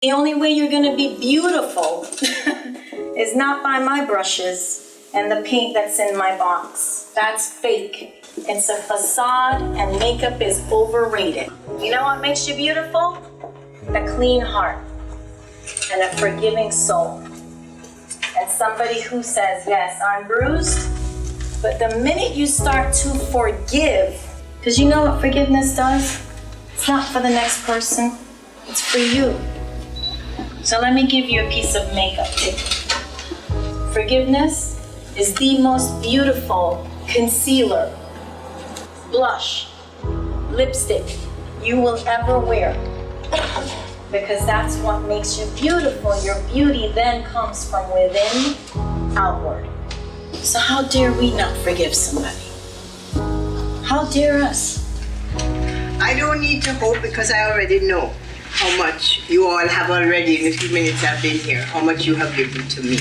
The only way you're gonna be beautiful is not by my brushes and the paint that's in my box. That's fake. It's a facade, and makeup is overrated. You know what makes you beautiful? A clean heart and a forgiving soul. And somebody who says, yes, I'm bruised, but the minute you start to forgive, because you know what forgiveness does? It's not for the next person, it's for you. So let me give you a piece of makeup tip. Forgiveness is the most beautiful concealer, blush, lipstick you will ever wear. Because that's what makes you beautiful. Your beauty then comes from within outward. So how dare we not forgive somebody? How dare us? I don't need to hope because I already know how much you all have already in the few minutes I've been here, how much you have given to me.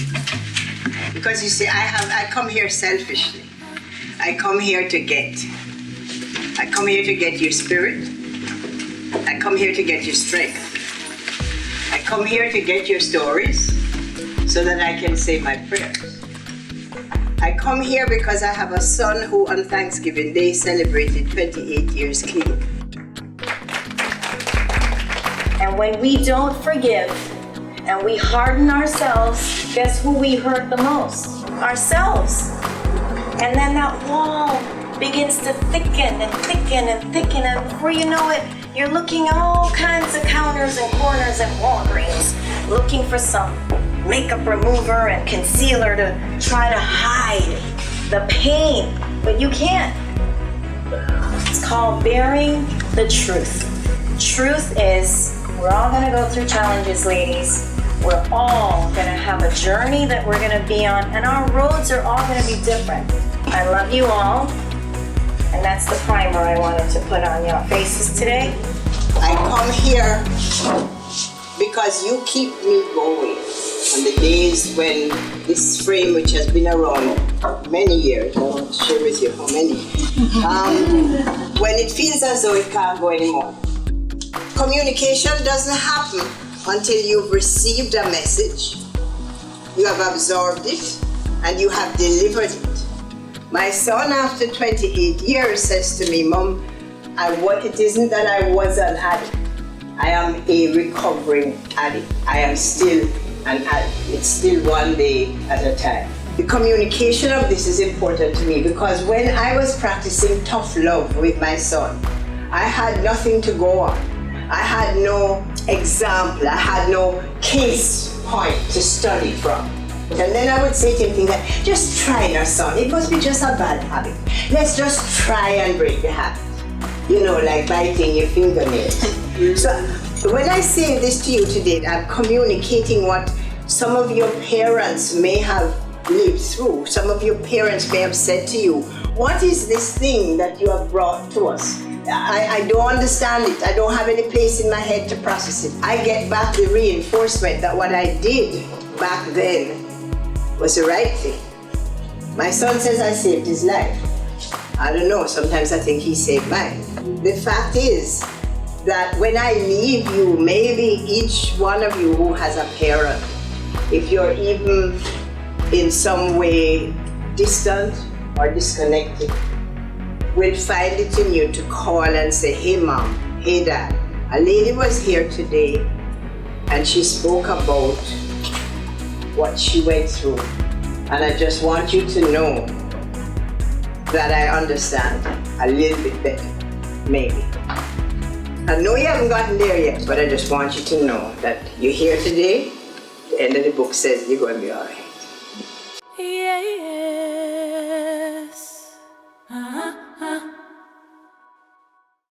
Because you see, I come here selfishly. I come here to get. I come here to get your spirit. I come here to get your strength. I come here to get your stories so that I can say my prayers. I come here because I have a son who on Thanksgiving Day celebrated 28 years clean. And when we don't forgive and we harden ourselves, guess who we hurt the most? Ourselves. And then that wall begins to thicken and thicken and thicken, and before you know it, you're looking at all kinds of counters and corners and Walgreens, looking for some makeup remover and concealer to try to hide the pain, but you can't. It's called bearing the truth. Truth is, we're all gonna go through challenges, ladies. We're all gonna have a journey that we're gonna be on, and our roads are all gonna be different. I love you all, and that's the primer I wanted to put on your faces today. I come here because you keep me going on the days when this frame, which has been around many years, I want to share with you how many, when it feels as though it can't go anymore. Communication doesn't happen until you've received a message, you have absorbed it, and you have delivered it. My son, after 28 years, says to me, Mom, it isn't that I was an addict. I am a recovering addict. I am still an addict. It's still one day at a time. The communication of this is important to me because when I was practicing tough love with my son, I had nothing to go on. I had no example. I had no case point to study from. And then I would say to him, just try now, son. It must be just a bad habit. Let's just try and break the habit. You know, like biting your fingernails. So when I say this to you today, I'm communicating what some of your parents may have lived through. Some of your parents may have said to you, what is this thing that you have brought to us? I don't understand it. I don't have any place in my head to process it. I get back the reinforcement that what I did back then was the right thing. My son says I saved his life. I don't know, sometimes I think he saved mine. The fact is that when I leave you, maybe each one of you who has a parent, if you're even in some way distant or disconnected, will find it in you to call and say, hey mom, hey dad, a lady was here today and she spoke about what she went through. And I just want you to know that I understand a little bit better, maybe. I know you haven't gotten there yet, but I just want you to know that you're here today. The end of the book says you're going to be all right.